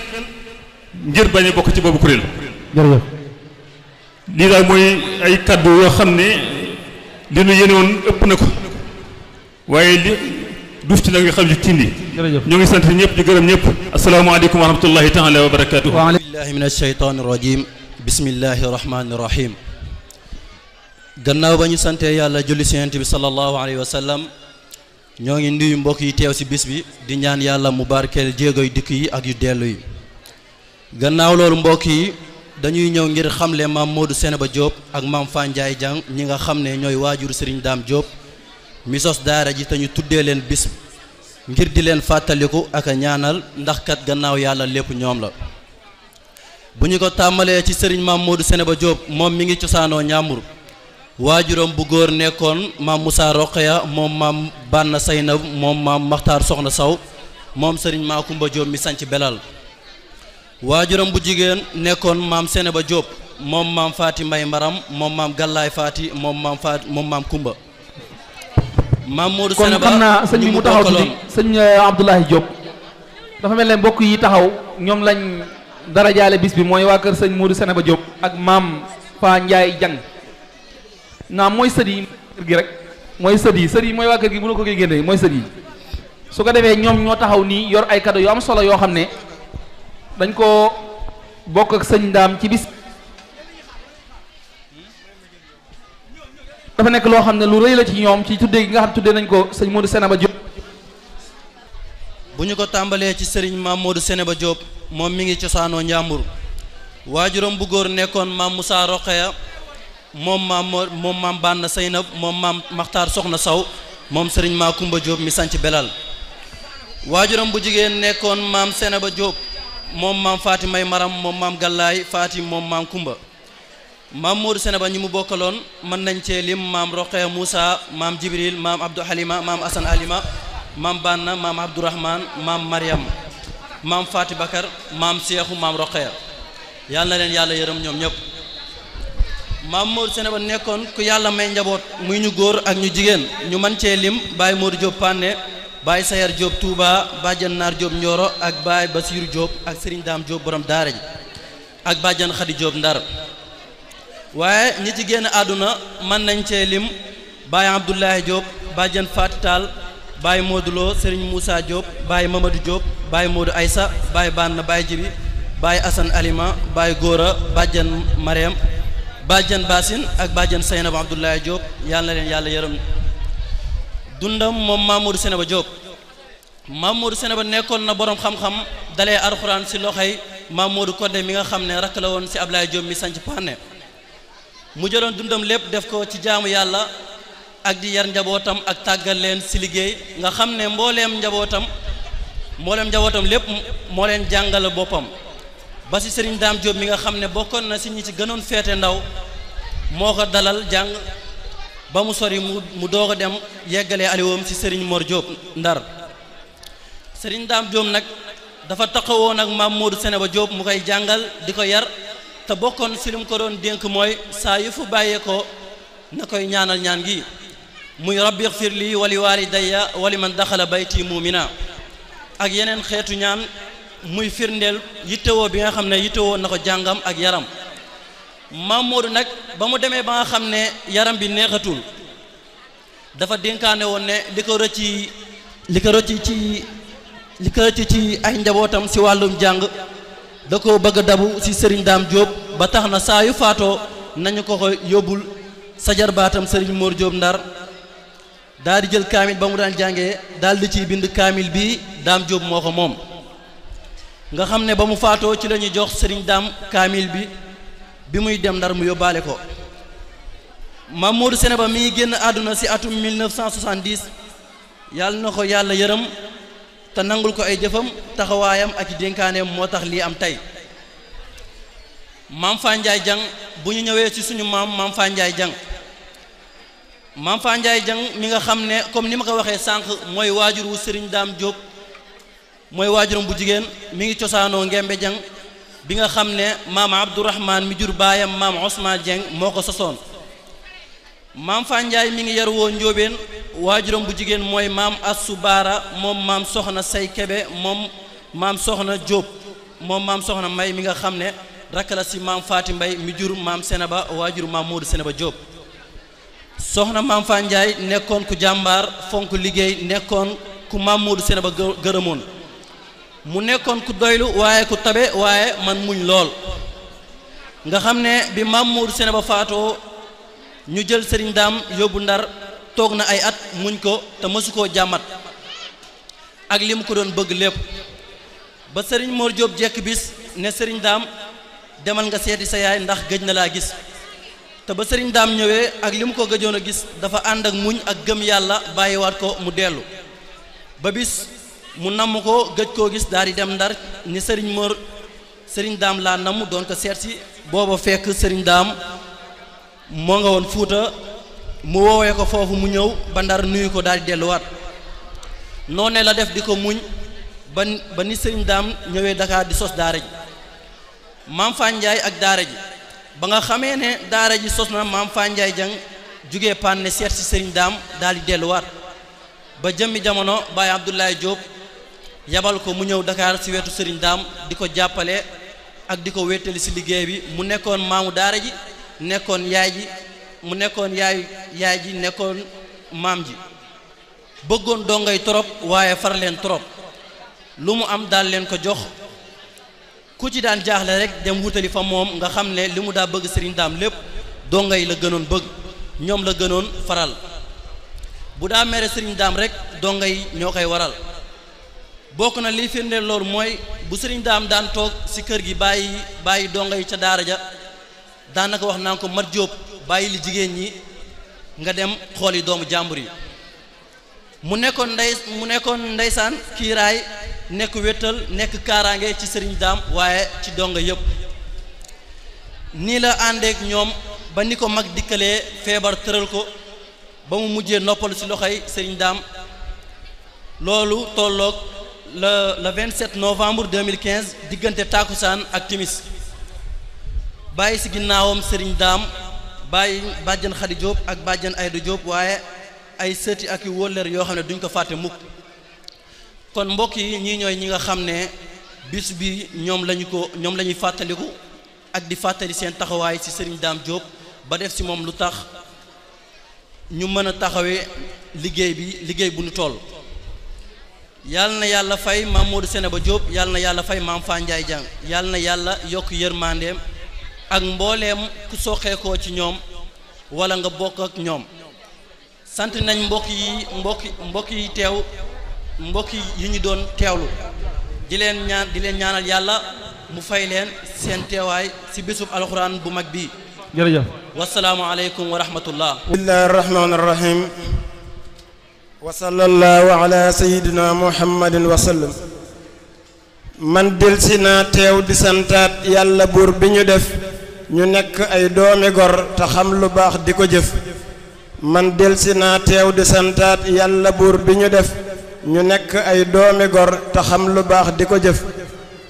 ngir bañ a bokk ci boobu kuréel. jërëjëf. lii daal mooy ay kaddu yoo xam ne li nu yéene woon ëpp na ko waaye li duuf ci nag nga xam ne tindi. jërëjëf ñoo ngi sant ñëpp di gërëm ñëpp. asalaamaaleykum wa rahmatullahi taala wa barakaatuhu. billahi min ashaytaani rajim bismillahi rahmaani rahim. gannaaw ba ñu santee yàlla julli ci Yonent bi sallallahu alayhi wa sallam ñoo ngi nuyu mbokk yi teew ci bis bi di ñaan yàlla mu barkeel jéego yu dikk yi ak yu dellu yi. gannaaw loolu mbokk yi dañuy ñëw ngir xamle maam Modou Sénéba Diop ak maam Fandiaye Diang ñi nga xam ne ñooy waajur Serigne Dame Diop mi sos daara ji te ñu tuddee leen bis ngir di leen fàttaliku ak a ñaanal ndax kat gannaaw yàlla lépp ñoom la. bu ñu ko tàmbalee ci Serigne maam Modou Sénéba Diop moom mi ngi cosaanoo Ñàmbur waajuram bu góor nekkoon maam Moussa Roqeya moom maam Banna Saynab moom maam Maxtaar Soxna Saw moom Serigne Makumba Diop mi sanc Belal. waajuram bu jigéen nekkoon maam Sénéba Diop moom maam Faati Mbay Maram moom maam Gallaay Faati moom maam Kumba. maam Modou Sénéba kon xam naa sëñ bi mu taxaw tuuti sëñ Abdoulaye Diop dafa mel ne mbokk yi taxaw ñoom lañ dara jaale bis bi mooy waa kër sëñ Modou Sénéba Diop ak maam Fandiaye Diang naam mooy sët yi kër gi rek mooy sët yi mooy waa kër gi bu na ko koy génne mooy sët yi su ko defee ñoom ñoo taxaw nii yor ay cadeau yu am solo yoo xam ne dañ ko bokk ak sëñ Daam ci bis dafa nekk loo xam ne lu rëy la ci ñoom ci tuddee gi nga xam tuddee nañ ko sëñ Modou Sénéba Diop. bu ñu ko tàmbalee ci sëriñ maam Modou Sénéba Diop moom mi ngi cosaanoo Njàmbur waajuram bu góor nekkoon maam Moussa Roqeya moom maam Banna Saynab moom maam Maxtaar Soxna Saw moom sëriñ Makumba Diop mi sanc Belal waajuram bu jigéen nekkoon maam Sénéba Diop moom maam Faati May Maram moom maam Gallaay Faati moom maam Kumba. maam Modou Sénéba ñi mu bokkaloon mën nañ cee lim maam Roqeya Moussa maam Jibril maam Abdou Halima maam Asan Halima maam Banna maam Abdourahman maam Mariam maam Faati Bakar maam Seexu maam Roqeya yàlla na leen yàlla yërëm ñoom ñëpp. maam Modou Sénéba nekkoon ku yàlla may njaboot muy ñu góor ak ñu jigéen ñu mën cee lim Baye Modou Diop Pané Baye Sayar Diop Touba Badiane Naar Diop Nioro ak Baye Basiru Diop ak Serigne Dame Diop borom daara ji ak Badiane Khady Diop Ndar. waaye ñi ci génn àdduna mën nañ cee lim Baye Abdoulaye Diop Badiane Faty Tall Baye Modou Lo Serigne Moussa Diop Baye Mamadou Diop Baye Modou Aïssa Baye Banna Baye Jibi Baye Assane Alima Baye Gora Badiane Mariam Badiane Bassine ak Badiane Seynab Abdoulaye Diop yàlla na leen yàlla yërëm. dundam moom maam Modou Sénéba Diop maam Modou Sénéba nekkoon na borom xam-xam dalee alxuraan si loxoy maam Modou Codé mi nga xam ne rakk la woon si Ablaye Diop mi sanc Pané mu jëloon dundam lépp def ko ci jaamu yàlla ak di yar njabootam ak tàggal leen si liggéey nga xam ne mbooleem njabootam lépp moo leen jàngal boppam ba si sëriñ Daam Jóob mi nga xam ne bokkoon na si ñi ci gënoon féete ndaw moo ko dalal jàng ba mu sori mu doog a dem yeggalee aliwoom si sëriñ Mor Jóob Ndar sëriñ Daam Jóob nag dafa taxawoon ak maam Modou Seneba Jóob mu koy jàngal di ko yar te bokkoon si li mu ko doon dénk mooy saa yu fu bàyyee ko na koy ñaanal ñaan gi muy rabbi xfir lii wali walidayya wali man daxala bayti muumina ak yeneen xeetu ñaan muy firndeel yittewoo bi nga xam ne yittewoo na ko jàngam ak yaram maam Modou nag ba mu demee ba nga xam ne yaram bi neexatul dafa dénkaane woon ne li ko rëcc ci ay njabootam si wàllum jàng da ko bëgg a dabu si sëriñ Daam Jóob ba tax na saa yu faatoo nañu ko yóbbul sa jarbaatam sëriñ Mor Jóob Ndar daal di jël kaamil ba mu daan jàngee daal di ciy bind kaamil bi Daam Jóob moo ko moom nga xam ne ba mu faatoo ci la ñuy jox sëriñ Daam kaamil bi muy dem Ndar mu yóbbaale ko Maam Modou Seneba mi génn àdduna si atum 1970 yàlla na ko yàlla yërëm te nangul ko ay jëfam taxawaayam ak dénkaaneem moo tax lii am tey maam Fa Njaay Jang bu ñu ñëwee ci suñu maam Fa Njaay Jang maam Fa Njaay Jang mi nga xam ne comme ni ma ko waxee sànq mooy waajur wu sëriñ Daam Jóob mooy waajuram bu jigéen mi ngi cosaanoo Ngembe Jang bi nga xam ne maam Abdourahman mi jur baayam maam Ousmane Jeng moo ko sosoon maam Fa Njaay mi ngi yar woo Njóobeen waajuram bu jigéen mooy maam Assu Baara moom maam soxna Say Kebe moom maam soxna Jóob moom maam soxna May mi nga xam ne rakk la si maam Faati Mbay mi jur maam Seneba waajur maam Modou Seneba Jóob soxna maam Fa Njaay nekkoon ku jàmbaar fonk liggéey nekkoon ku maam Modou Seneba gërëmoon mu nekkoon ku doylu waaye ku tabe waaye man muñ lool nga xam ne bi maam Modou Seneba faatoo ñu jël sëriñ Daam yóbbu Ndar toog na ay at muñ ko te mësu koo jàmmat ak li mu ko doon bëgg lépp ba sëriñ Mor Jóob jekk bis ne sëriñ Daam demal nga seeti sa yaay ndax gëj na laa gis te ba sëriñ Daam ñëwee ak li mu ko gëjoon a gis dafa ànd ak muñ ak gëm yàlla bàyyiwaat ko mu dellu ba bis mu namm ko gëj koo gis daal di dem Ndar ni sëriñ Daam laa namm doon ko seet si booba fekk sëriñ Daam moo nga woon Fuuta mu woowee ko foofu mu ñëw ba Ndar nuyu ko daal di delluwaat noonee la def di ko muñ ba ni sëriñ Daam ñëwee Dakar di sos daara ji maam Fa Njaay ak daara ji ba nga xamee ne daara ji sos na maam Fa Njaay Jang jugee Panne seet si sëriñ Daam daal di delluwaat ba jëmmi jamono Baye Abdoulaye Diop yabal ko mu ñëw Dakar si wetu sëriñ Daam di ko jàppale ak di ko wéttali si liggéey bi mu nekkoon maamu daara ji nekkoon yaay ji mu nekkoon yaay ji nekkoon maam ji bëggoon dongay trop waaye far leen trop lu mu am daal leen ko jox ku ci daan jaaxle rek dem wutali fa moom nga xam ne li mu daa bëgg sëriñ Daam lépp dongay la gënoon bëgg ñoom la gënoon faral bu daa mere sëriñ Daam rek dongay ñoo koy waral bokk na liy firndeel loolu mooy bu sëriñ Daam daan toog si kër gi bàyyi dongay ca daara ja daanaka wax naa ko mat Jóob bàyyi li jigéen ñi nga dem xool yi doomu jàmbur yi mu nekkoon ndeysaan kiiraay nekk wéttal nekk kaaraange ci sëriñ Daam waaye ci donga yëpp nii la àndeek ñoom ba ni ko mag dikkalee feebar tëral ko ba mu mujjee noppalu ci loxoy sëriñ Daam loolu tolloog le 27 novembre 2015 diggante tàkkusaan ak timis bàyyi si ginnaawam sëriñ Daam bàyyi bàjjan Xadi Jóob ak bàjjan Ayda Jóob waaye ay sëti ak yu wóllër yoo xam ne duñ ko fàtte mukk kon mbokk yi ñii ñooy ñi nga xam ne bis bi ñoom la ñuy fàttaliku ak di fàttali seen taxawaay ci sëriñ Daam Jóob ba def ci moom lu tax ñu mën a taxawee liggéey bu ñu toll yàlla na yàlla fay maam Modou Seneba Jóob yàlla na yàlla fay maam Fa Njaay Jang yàlla na yàlla yokk yërmandeem ak mbooleem ku soxeekoo ci ñoom wala nga bokk ak ñoom sant nañ mbokk yi teew mbokk yi ñu doon teewlu di leen ñaanal yàlla mu fay leen seen teewaay ci bésub alxuraan bu mag bi jërëjëf wasalaamu aleykum wa rahmatullah bismillahi rahmaani rahim wa sallallahu ala sayyidina muhammadin wa sallam man delsi naa teew di santaat yàlla buur bi ñu def ñu nekk ay doomi gor te xam lu baax di ko jëf man delsi naa teew di santaat yàlla buur bi ñu def ñu nekk ay doomi gor te xam lu baax di ko jëf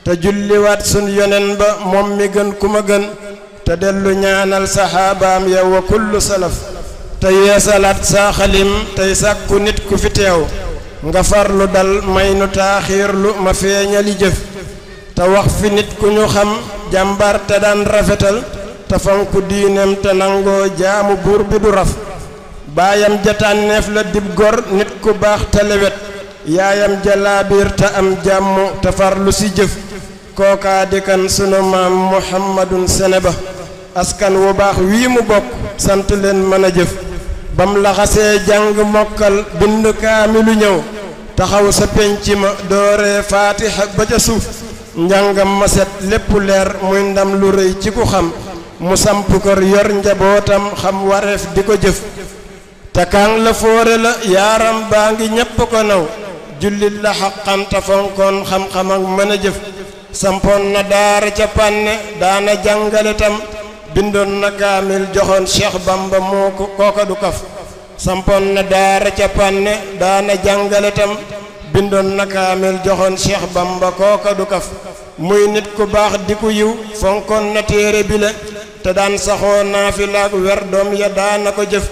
te julliwaat sun yonen ba moom mi gën ku ma gën te dellu ñaanal saxaabaam ya wa kullu salaf te yeesalaat saa xalim tey sàkku nit ku fi teew nga farlu dal may nu taaxiirlu ma feeñali jëf te wax fi nit ku ñu xam jàmbar te daan rafetal te fonku diineem te nangoo jaamu buur bi du raf baayam ja tànneef la dib gor nit ku baax te lewet yaayam ja laabiir te am jàmm te farlu si jëf kookaa di kan sunu maam muhammadun seneba askan wu baax wii mu bokk sant leen mën a jëf bam laxasee jàng mokkal bind kaamilu ñëw taxaw sa penc ma dooree faatiha ba ca suuf njàngam ma set lépp leer muy ndam lu rëy ci ku xam mu samp kër yor njabootam xam wareef di ko jëf te kaan la fóore la yaaram baa ngi ñépp ko naw jullit la xaqan te fonkoon xam-xam ak mën a jëf sampoon na daara ca pànne daana jàngale tam bindoon na kaamil joxoon Cheikh Bamba moo ko kooka du kaf sampoon na daara ca pànne daana jàngale tam bindoon na kaamil joxoon Cheikh Bamba kooka du kaf muy nit ku baax di ku yiw fonkoon na téere bi la te daan saxoo naafila ak wer doom ya daana ko jëf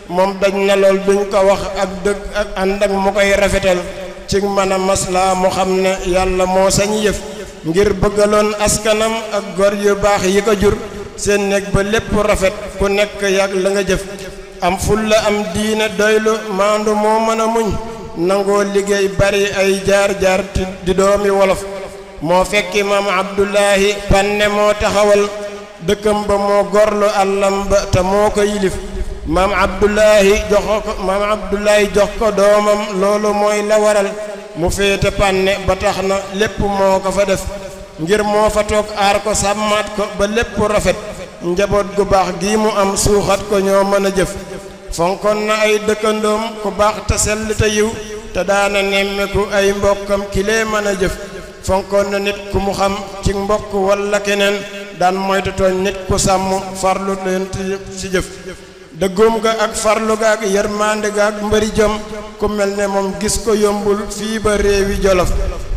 moom daj na lool duñ ko wax ak dëgg ak ànd ak mu koy rafetal ci mën a maslaa mu xam ne yàlla moo sañ yëf ngir bëggaloon askanam ak gor yu baax yi ko jur seen néeg ba lépp rafet ku nekk yàgg la nga jëf am fulla am diine doylu maandu moo mën a muñ nangoo liggéey bari ay jaar-jaar di doomi wolof moo fekki maam Abdullahi Panne moo taxawal dëkkam ba moo gorlu àllam ba te moo ko yilif maam Abdullahi jox ko doomam loolu mooy la waral mu féete Panne ba tax na lépp moo ko fa def ngir moo fa toog aar ko sàmmaat ko ba lépp rafet njaboot gu baax gii mu am suuxat ko ñoo mën a jëf fonkoon na ay dëkkandoom ku baax te sell te yiw te daana nemmeku ay mbokkam kilee mën a jëf fonkoon na nit ku mu xam ci mbokk walla keneen daan moytu tooñ nit ku sàmm farlu leen ci jëf dëggoom ga ak farlu ga ak yërmande ga ak mbëri jom ku mel ne moom gis ko yombul fii ba réewi Jolof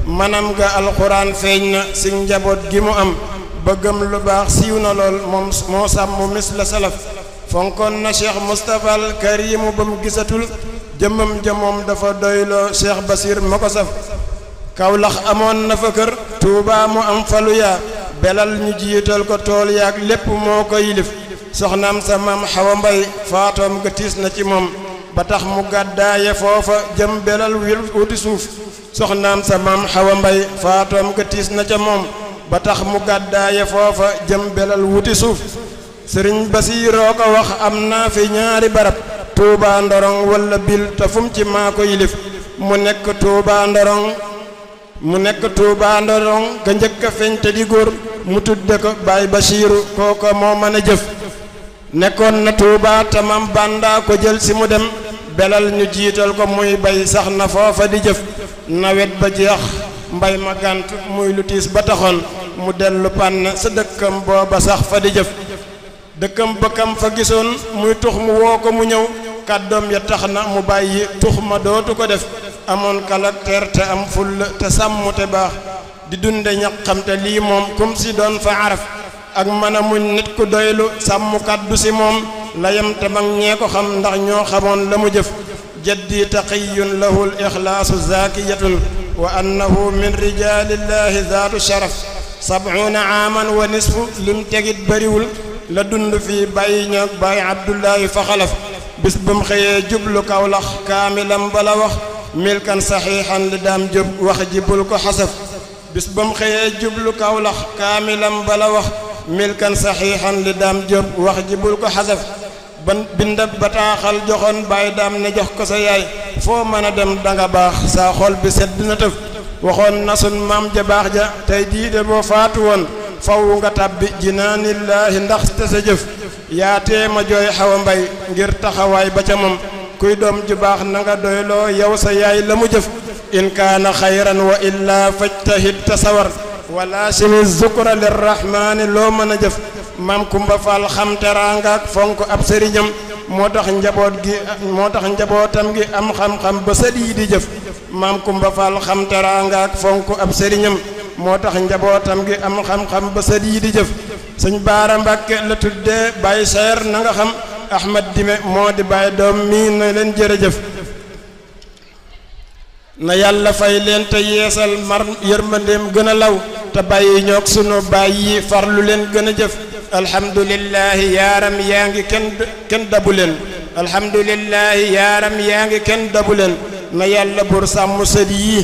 manam ga alxuraan feeñ na si njaboot gi mu am bëggam lu baax siiw na lool moom moo sàmm mis la salaf fonkoon na Cheikh Moustapha al Karimu ba mu gisatul jëmmam ja moom dafa doyloo Cheikh Basir ma ko saf Kawlax amoon na fa kër Tuubaa mu am falu yaa belal ñu jiital ko tool yaak lépp moo ko yilif soxnaam sa maam Xawa Mbay faatoom ga tiis na ci moom ba tax mu gàddaaye foofa jëm belal wuti suuf soxnaam sa maam Xawa Mbay faatoom ga tiis na ca moom ba tax mu gàddaaye foofa jëm belal wuti suuf sëriñ Basiiroo ko wax am naa fi ñaari barab Tuubaa Ndorong walla bil te fum ci maa ko yilif mu nekk Tuubaa Ndorong ga njëkk a feeñ te di góor mu tudde ko Baay Basiiru kooko moo mën a jëf nekkoon na Tuubaa te Maam Bàndaa ko jël si mu dem belal ñu jiital ko muy bay sax na foofa di jëf nawet ba jeex mbay ma gànt muy lu tiis ba taxoon mu dellu Panne sa dëkkam booba sax fa di jëf dëkkam bëkkam fa gisoon muy tux mu woo ko mu ñëw kàddoom ya tax na mu bàyyi tux ma dootu ko def amoon caractère te am fulla te sàmm te baax di dunde ñaqam te lii moom kum si doon fa araf ak mën a muñ nit ku doylu sàmm kàddu si moom layam te mag ñee ko xam ndax ñoo xamoon la mu jëf jaddi taqiyun lahu l ixlaasu zakiyatun wa annahu min rijalillahi zaatu sharaf 70 aaman wa nisfu lim tegit bariwul la dund fii bàyyi ñoog bàyyi Abdullahi fa xalaf bis bu mu xëyee jublu Kawlax kaamilam bala wax milkan saxiixan li daam jub wax ji bul ko xasaf bis ba mu xëyee jublu Kawlax kaamilam bala wax milkan saxiixan li daam jub wax ji bul ko xasaf ban bindab bataaxal joxoon bàyyi daam ne jox ko sa yaay foo mën a dem danga baax saa xol bi sedd na tëf waxoon na sun maam ja baax ja tey diide boo faatu woon faw nga tàbbi jinaanillaahi ndax te sa jëf yaa tee ma jooy Xawa Mbay ngir taxawaay ba ca moom kuy doom ju baax na nga doyloo yow sa yaay la mu jëf in kaana xayran wa illaa fajtahid tasawar wala simi zukra lirrahmani loo mën a jëf maam Kumba Fall xam teraanga ak fonk ab sëriñam moo tax njabootam gi am xam-xam ba sët yi di jëf maam Kumba Fall xam teraanga ak fonk ab sëriñam moo tax njabootam gi am xam-xam ba sët yi di jëf sëñ Baara Mbàkke la tuddee Baye Seer na nga xam Ahmad Dime moo di Baye doom mii na leen jërëjëf na yàlla fay leen te yeesal mar yërmandeem gën a law te bàyyi ñoog sunu baay yi farlu leen gën a jëf alhamdulillahi yaaram yaa ngi kenn dabu leen alhamdulillahi yaaram yaa ngi kenn dabu leen na yàlla buur sàmm sët yi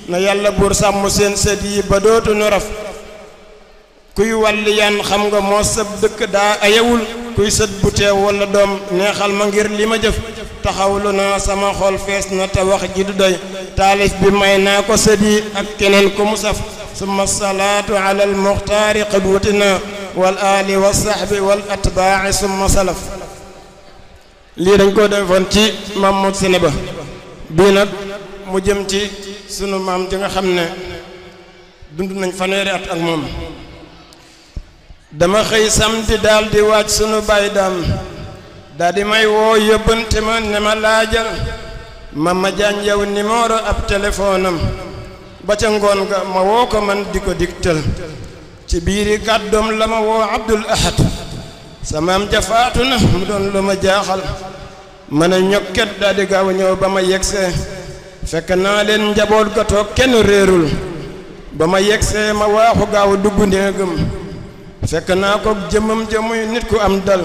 na yàlla buur sàmm seen sët yi ba dootuñu raf kuy wàlli yan xam nga moo sëb dëkk daa ayewul kuy sët bu teew wala doom neexal ma ngir li ma jëf taxawlu naa sama xol fees na te wax ji du doy taalif bi may naa ko sët yi ak keneen ku mu saf summa salaatu ala al muxtaari qudwatina wal aali wa sahbi wal atbaa'i summa salaf lii dañ ko defoon ci maam Modou Sénéba bii nag mu jëm ci sunu maam ji nga xam ne dund nañ fanweeri at ak moom dama xëy samedi daal di waaj sunu baay daam daal di may woo yóbbante ma ne ma laajal Mama Jaañ yow numéro ab téléphone am ba ca ngoon ga ma woo ko man di ko digtal ci biiri kàddoom la ma woo Abdul Ahad samaam jafaatu na mu doon lu ma jaaxal ma ne ñokket daal di gaaw ñëw ba ma yegsee fekk naa leen njaboot ga toog kenn réerul ba ma yegsee ma waaxu gaaw dugg néegam fekk naa ko jëmmam jëmuy nit ku am dal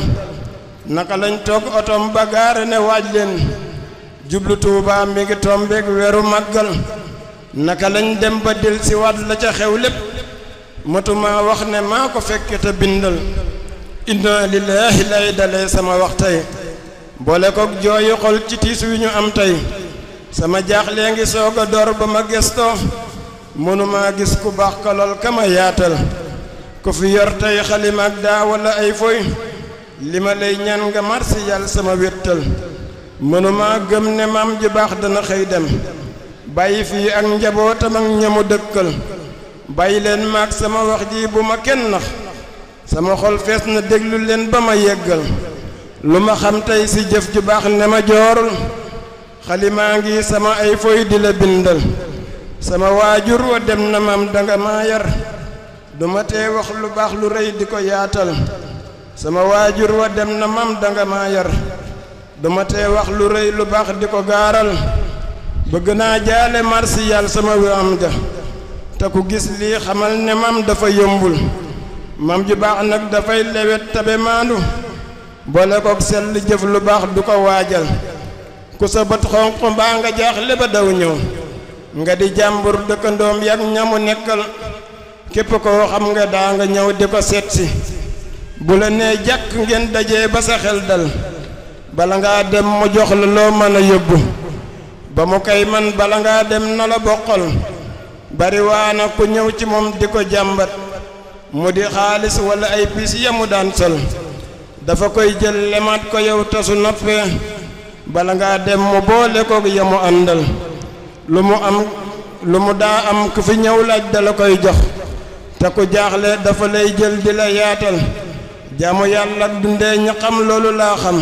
naka lañ toog otom ba gaare ne waaj leen jublu Tuubaa mi ngi tombeek weeru màggal naka lañ dem ba dil si waat la ca xew lépp matuma wax ne maa ko fekke te bindal inna lillahi lay dalee sama wax tey boole kook jooyu xol ci tiis wi ñu am tey sama jaaxlee ngi soog a door ba ma gestoo mënumaa gis ku baax ka lool ka ma yaatal ku fi yor tey xalima ak daa wala ay foy li ma lay ñaan nga marsi yàlla sama wéttal mënumaa gëm ne maam ji baax dana xëy dem bàyyi fii ak njabootam ak ñamu dëkkal bàyyi leen maag sama wax ji bu ma kenn nax sama xol fees na déglu leen ba ma yeggal lu ma xam tey si jëf ju baax ne ma joorul xalimaa ngi sama ay foy di la bindal sama waajur wa dem na maam danga maa yar duma tee wax lu baax lu rëy di ko yaatal sama waajur wa dem na maam danga maa yar duma tee wax lu rëy lu baax di ko gaaral bëgg naa jaale marsiyal sama am ja te ku gis lii xamal ne maam dafa yombul maam ju baax nag dafay lewet tabe maandu boole kook sell jëf lu baax du ko waajal ku sa bët xonq mbaa nga jaaxle ba daw ñëw nga di jàmbur dëkkandoom yak ñamu nekkal képp koo xam nga daa nga ñëw di ko seetsi bu la nee jàkk ngeen dajee ba sa xel dal bala ngaa dem mu jox la loo mën a yóbbu ba mu kay man bala ngaa dem na la boqal bari waana ku ñëw ci moom di ko jàmbat mu di xaalis wala ay piis yamu daan sol dafa koy jël lemaat ko yow tasu noppee bala ngaa dem mu boole ko yamu àndal lu mu daa am ku fi ñëw laaj dala koy jox te ku jaaxle dafa lay jël di la yaatal jaamu yàlla ak dundee ña xam loolu laa xam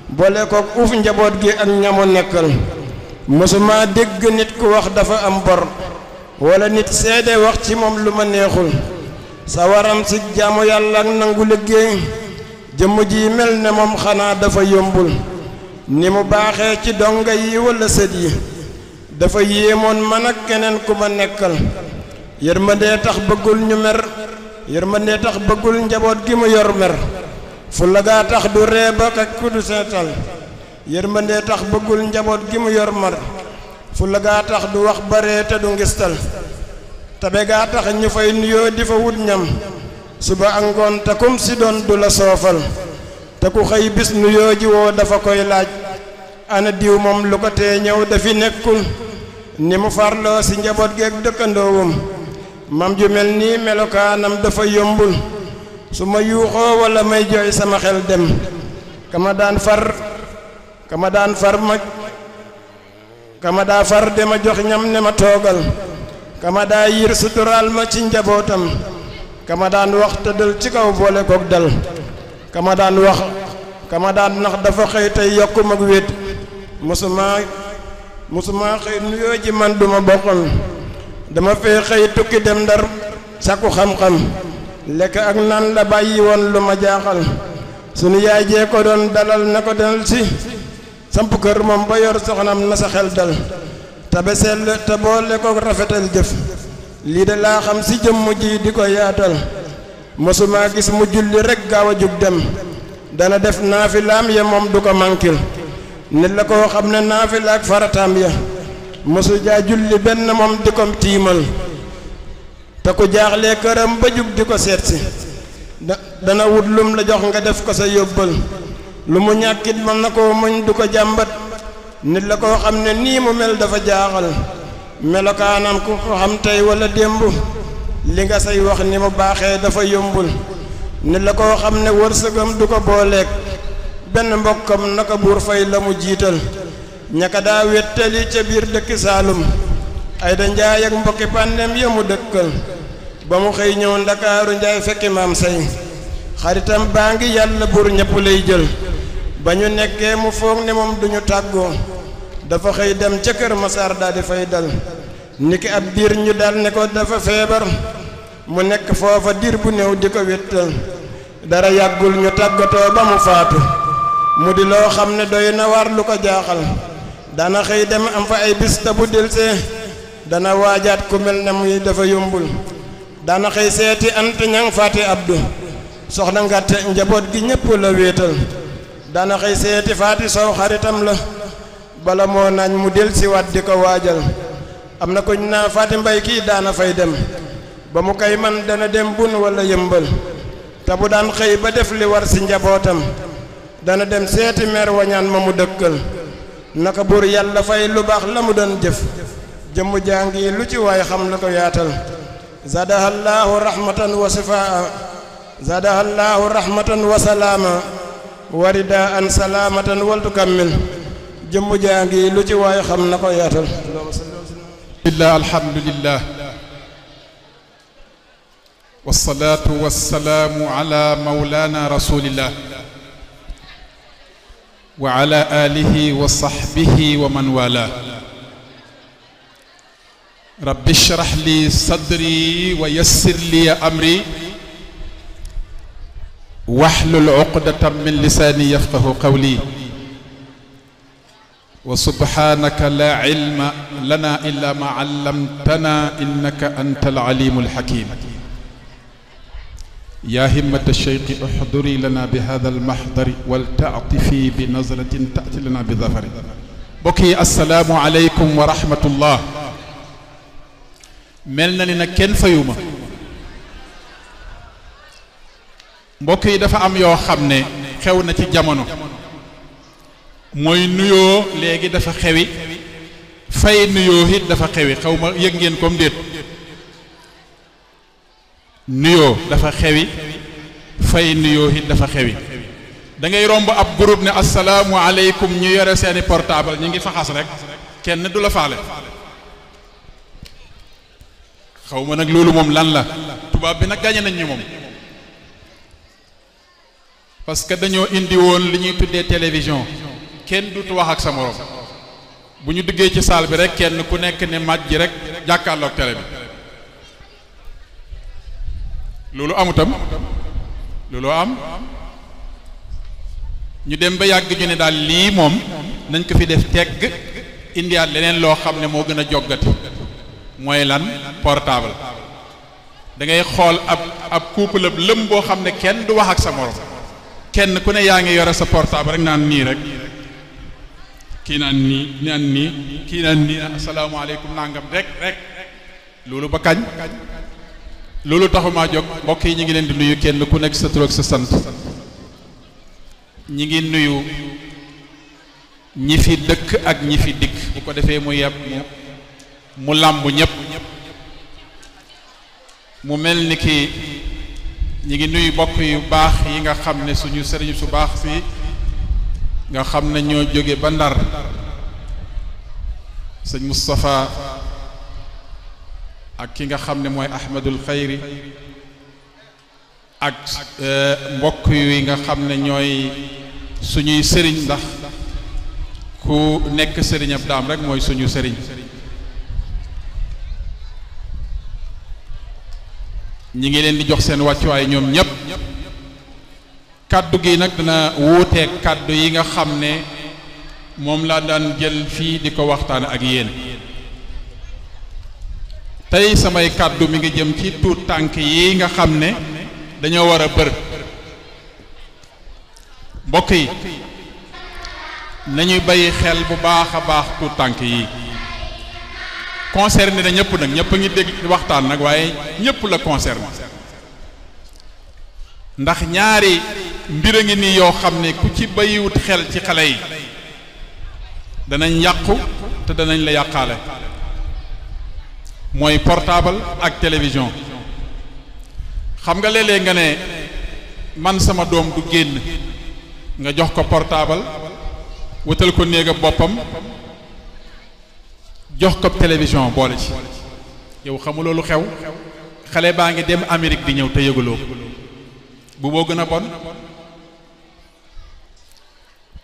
boole ko uuf njaboot gi ak ñamu nekkal mësuma dégg nit ku wax dafa am bor wala nit seede wax ci moom lu ma neexul sa waram si jaamu yàlla ak nangu liggéey jëmm ji mel ne moom xanaa dafa yombul ni mu baaxee ci donga yi wala sët yi dafa yéemoon man ak keneen ku ma nekkal yërmandee tax bëggul ñu mer yërmandee tax bëggul njaboot gi mu yor mer fulla gaa tax du ree ba ak ku du seetal yërmandee tax bëggul njaboot gi mu yor mar fulla gaa tax du wax bare te du ngistal tabe gaa tax ñu fay nuyoo di fa wut ñam suba ak ngoon te kum si doon du la soofal te ku xëy bis nuyoo ji woo dafa koy laaj ana diw moom lu ko tee ñëw dafi nekkul ni mu farloo si njaboot geeg dëkkandoowam mam ju mel nii melokaanam dafa yombul su ma yuuxoo wala may jooy sama xel dem kama daan far kama daa far de ma jox ñam ne ma toogal kama daa yiir suturaal ma ci njabootam kama daan wax tëddal ci kaw boole kook dal kama daan wax kama daan nax dafa xëy tey yokku mag wét musuma xëy nuyoo ji man duma bokkal dama fee xëy tukki dem Ndar sakku xam-xam lekk ak naan la bàyyi woon lu ma jaaxal sunu yaay jee ko doon dalal na ko dalal si samp kër moom ba yor soxnam na sa xel dal tabe sell te boole ko rafetal jëf lii de laa xam si jëmm ji di ko yaatal mosuma gis mu julli rekk gaaw a jug dem dana def naafilaam ya moom du ko mankil nit la koo xam ne naafila ak farataam ya mosu jaa julli benn moom di ko tiimal te ku jaaxlee këram ba jug di ko seetsi dana wut lum la jox nga def ko sa yóbbal lu mu ñàkkit mën na koo muñ du ko jàmbat nit la koo xam ne nii mu mel dafa jaaxal melokaanam ku ko xam tey wala démb li nga say wax ni mu baaxee dafa yombul nit la koo xam ne wërsëgam du ko booleeg benn mbokkam naka buur fay la mu jiital ñaka daa wettali ca biir dëkki Saalum ay da njaay ak mbokki pàndem ya mu dëkkal ba mu xëy ñëw Ndakaaru njaay fekki maam say xaritam baa ngi yàlla buur ñépp lay jël ba ñu nekkee mu foog ne moom duñu tàggoo dafa xëy dem ca Kër Masaar daal di fay dal niki ab diir ñu dal ne ko dafa feebar mu nekk foofa diir bu néew di ko wéttal dara yàggul ñu tàggatoo ba mu faatu mu di loo xam ne doy na war lu ko jaaxal dana xëy dem am fa ay bis te bu delsee dana waajaat ku mel ne muy dafa yombul dana xëy seeti ant ñang faati abdu soxna ngatte njaboot gi ñépp la wéetal dana xëy seeti faati sow xaritam la bala moo nañ mu delsiwaat di ko waajal am na ko ñu naa faati mbay kii daana fay dem ba mu koy man dana dem bun wala yëmbal te bu daan xëy ba def li war si njabootam dana dem seeti meer wañaan ma mu dëkkal naka buur yàlla fay lu baax la mu doon jëf jëmm jàngi lu ci waay xam la ko yaatal zadahallaahu rahmatan wa sifaa zadahallaahu rahmatan wa salaama warida an salaamatan waltu kammil jëmm jàngi lu ci waay xam na ko yaatal alhamdulillah wasalaatu wasalaamu ala mawlana rasulillah wa ala alihi wa sahbihi wa man wala rabbi shrah li sadri wa yassir li amri wahlul uqdatan min lisani yafqahu qawli wa subhanaka la ilma lana illa ma allamtana innaka antal alimul hakim yaa himmata sheyqi uxduri lana bi hada almaxdari wal taatifi bi nazratin taati lana bi zafari mbokk yi asalaamu aleykum wa rahmatullah mel na ni nag kenn fayuma mbokk yi dafa am yoo xam ne xew na ci jamono mooy nuyoo léegi dafa xewi fay nuyoo it dafa xewi xaw ma yëg ngeen comme déet nuyoo dafa xewi fay nuyoo it dafa xewi da ngay romb ab groupe ne asalaamu aleykum ñu yore seeni portable ñu ngi faxas rek kenn du la faale xaw ma nag loolu moom lan la tubaab bi nag gañe nañ ñu moom parce que dañoo indi woon li ñuy tuddee télévision kenn dutu wax ak sa morom bu ñu duggee ci salle bi rek kenn ku nekk ne màjj ji rek jàkkaarloog télé bi loolu amutam loolu am ñu dem ba yàgg ñu ne daal lii moom nañ ko fi def tegg indiwaat leneen loo xam ne moo gën a joggati mooy lan portable da ngay xool ab couple lëm boo xam ne kenn du wax ak sa morom kenn ku ne yaa ngi yore sa portable rek naan nii rek kii naan nii kii naan nii asalaamaaleykum nangam rek loolu ba kañ loolu taxumaa jóg mbokk yi ñu ngi leen di nuyu kenn ku nekk sa tur ak sa sant ñi ngi nuyu ñi fi dëkk ak ñi fi dikk bu ko defee mu yeb mu làmb ñépp mu mel ni ki ñi ngi nuyu mbokk yu baax yi nga xam ne suñu sëriñ su baax si nga xam ne ñoo jóge ba Ndar sëñ Moustapha ak ki nga xam ne mooy Ahmadul Xayri ak mbokk yi nga xam ne ñooy suñuy sëriñ, ndax ku nekk sëriñ ab daam rek mooy suñu sëriñ. ñi ngi leen di jox seen wàccuwaay ñoom ñépp. kàddu gi nag dana wuuteeg kàddu yi nga xam ne moom laa daan jël fii di ko waxtaan ak yéen. tey samay kàddu mi ngi jëm ci tuut tànk yi nga xam ne dañoo war a bër. mbokk yi nañuy bàyyi xel bu baax a baax tuut tànk yi. concerné na ñëpp nag, ñëpp a ngi dégg waxtaan nag, waaye ñëpp la concerné. ndax ñaari mbir a ngi nii yoo xam ne ku ci bàyyiwut xel ci xale yi danañ yàqu te danañ la yàqaale. mooy portable ak télévision. xam nga léeg-léeg nga ne man sama doom du génn, nga jox ko portable wutal ko néega boppam jox ko télévision boole ci. yow xamuloo lu xew, xale baa ngi dem Amérique di ñëw te yëguloo ko. bu boo gën a bon.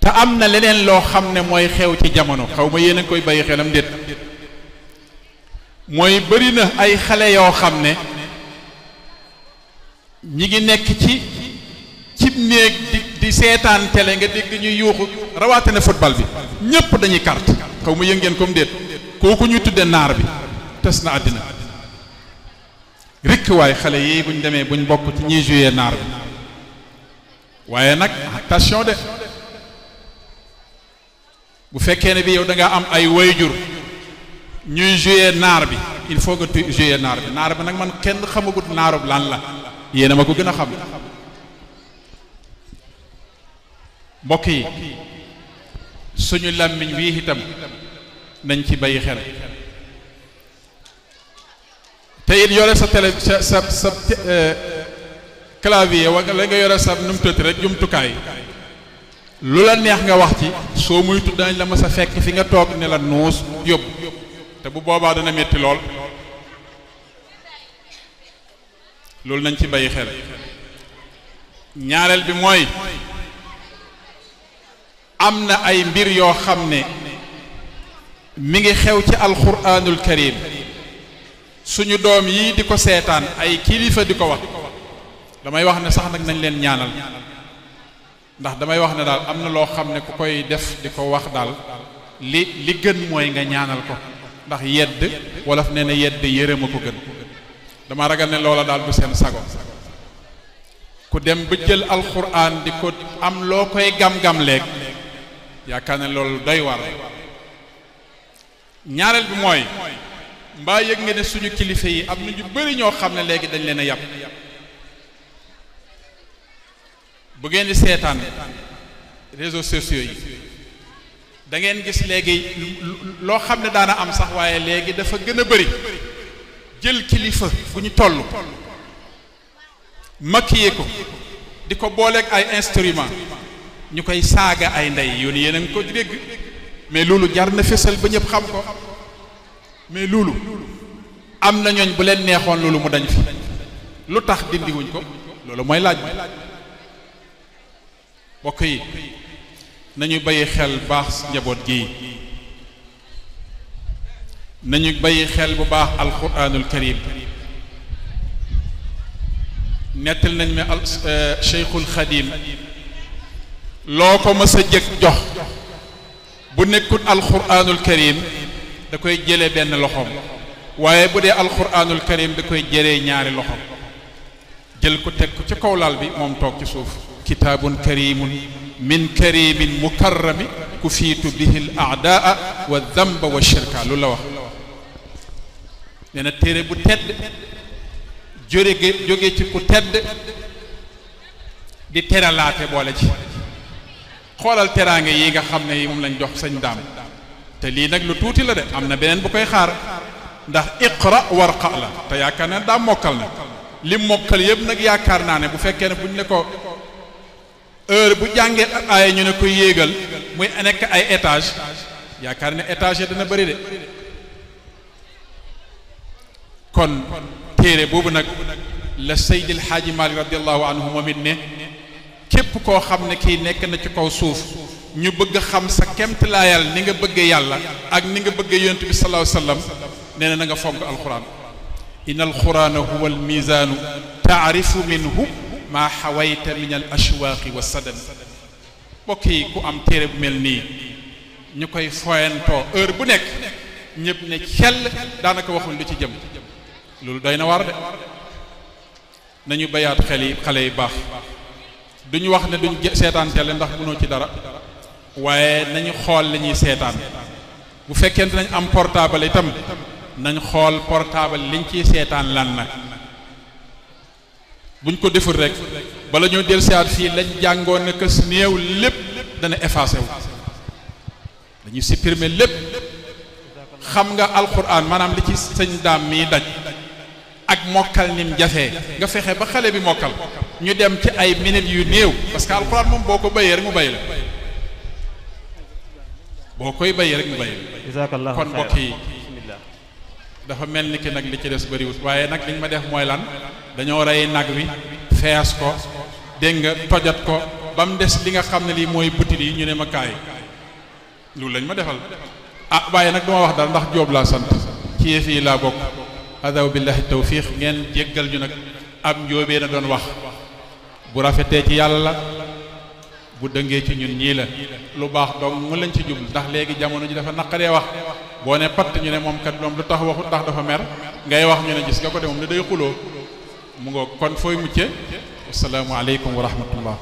te am na leneen loo xam ne mooy xew ci jamono, xaw ma yéen a koy bàyyi xelam déet. mooy bëri na ay xale yoo xam ne ñi ngi nekk ci néeg di seetaan télé, nga dégg ñuy yuuxu, rawatina football bi ñépp dañuy carte. xaw ma yëngeen comme déet. kooku ñu tudde naar bi tes na àddina. rekk waaye xale yi buñ demee buñ bokk ci ñiy jouer naar bi. waaye nag attention de, bu fekkee ne bi yow da nga am ay wayjur ñuy jouer naar bi, il faut que tu jouer naar bi. naar bi nag man kenn xamagut naarub lan la, yéena ma ko gën a xam. mbokk yi suñu làmmiñ bii itam nañ ci bàyyi xel. te it yore sa télé sa clavier wala nga yore sa nu mu tëdd rek jumtukaay, lu la neex nga wax ci, soo muy tudd dañ la mës a fekk fi nga toog ne la nuus yóbbu, te bu boobaa dana metti lool. loolu nañ ci bàyyi xel. ñaareel bi mooy am na ay mbir yoo xam ne mi ngi xew ci alquranul karim, suñu doom yi di ko seetaan, ay kilifa di ko wax. damay wax ne sax nag nañ leen ñaanal, ndax damay wax ne daal am na loo xam ne ku koy def di ko wax daal li gën mooy nga ñaanal ko, ndax yedd wolof nee na yedd yërëm a ko gën. dama ragal ne loola daal du seen sago. ku dem ba jël alquran di ko am loo koy gam-gam leeg, yaakaar ne loolu doy war. ñaareel bi mooy mbaa yëg nga ne suñu kilifa yi am na ñu bari ñoo xam ne léegi dañ leen a yàpp. bu ngeen di seetaan réseaux sociaux yi da ngeen gis léegi loo xam ne daana am sax, waaye léegi dafa gën a bari. jël kilifa bu ñu toll maquillé ko, di ko booleeg ay instrument, ñu koy saaga ay ndey. yoon yéen a ngi ko dégg, mais loolu jar na fésal ba ñëpp xam ko. mais loolu am na ñooñ bu leen neexoon loolu mu dañ fi, lu tax dindiwuñ ko? loolu mooy laaj bi. mbokk yi nañu bàyyi xel baax njaboot gi, nañu bàyyi xel bu baax alquranul karim. nettal nañ ma Cheikhul Xadim loo ko mës a jëkk jox bu nekkul alquranul karim da koy jëlee benn loxoom, waaye bu dee alquranul karim da koy jëlee ñaari loxoom, jël ko teg ko ci kaw lal bi, moom toog ci suuf. kitaabun karimun min karimin mukarrami ku fiitu bihi al a'daa wa dhanba wa shirka. loolu la wax. nee na téere bu tedd jóge ci ku tedd di teralaate boole ci. xoolal teraange yi nga xam ne yi moom lañ jox sëñ daam, te lii nag lu tuuti la de, am na beneen bu koy xaar. ndax iqra warqa la, te yaakaar naa daa mokkal na li mokkal yëpp. nag yaakaar naa ne bu fekkee ne buñ ne ko heure bu jàngee ak aaya ñu ne koy yéegal muy nekk ay étage, yaakaar ne étage dana bëri de kon téere boobu nag la Seydil Xaaji Maalik radiyallahu anhu moom it ne képp koo xam ne kii nekk na ci kaw suuf ñu bëgg a xam sa kemtalaayal ni nga bëggee yàlla ak ni nga bëggee yonent bi sallallahu alayhi wa sallam nee na nga fonk alquran inna alqurana huwa almizaanu taarifu minhu maa xawayta min al ashwaaqi wa sadan mbokk yi ku am téere bu mel nii ñu koy foyantoo heure bu nekk ñëpp ne cell daanaka waxul lu ci jëm loolu doy na war de nañu bayaat xel yi xale yi baax duñu wax ne duñ seetaan télé ndax mënoo ci dara waaye nañu xool li ñuy seetaan bu fekkente nañ am portable itam nañ xool portable liñ ciy seetaan lan nag buñ ko deful rek bala ñoo del seet fii lañ jàngoon ne kës néew lépp dana effacé wu dañuy supprimer lépp xam nga alquran maanaam li ci sëñ daam mii daj ak mokkal nim jafee nga fexe ba xale bi mokkal ñu dem ci ay minutes yu néew parce que alquran moom boo ko béyee rek mu béy la boo koy béyee rek mu béy la kon mbokk yi dafa mel ni ki nag li ci des bëriwut waaye nag liñ ma def mooy lan dañoo rey nag wi fees ko dégg nga tojat ko ba mu des li nga xam ne lii mooy butit yi ñu ne ma kaay loolu lañ ma defal ah waaye nag duma wax dara ndax Jóob laa sant ci yëf yi laa bokk adaw billahi tawfiq ngeen jéggal ñu nag am njóobee na doon wax bu rafetee ci yàlla la bu dëngee ci ñun ñii la lu baax donc mu lañ ci jublu ndax léegi jamono ji dafa naqaree wax boo ne patt ñu ne moom kat moom lu tax waxut ndax dafa mer ngay wax ñu ne gis nga ko de moom ne day xuloo mu ngoo kon fooy mucce assalaamu aleykum wa rahmatullah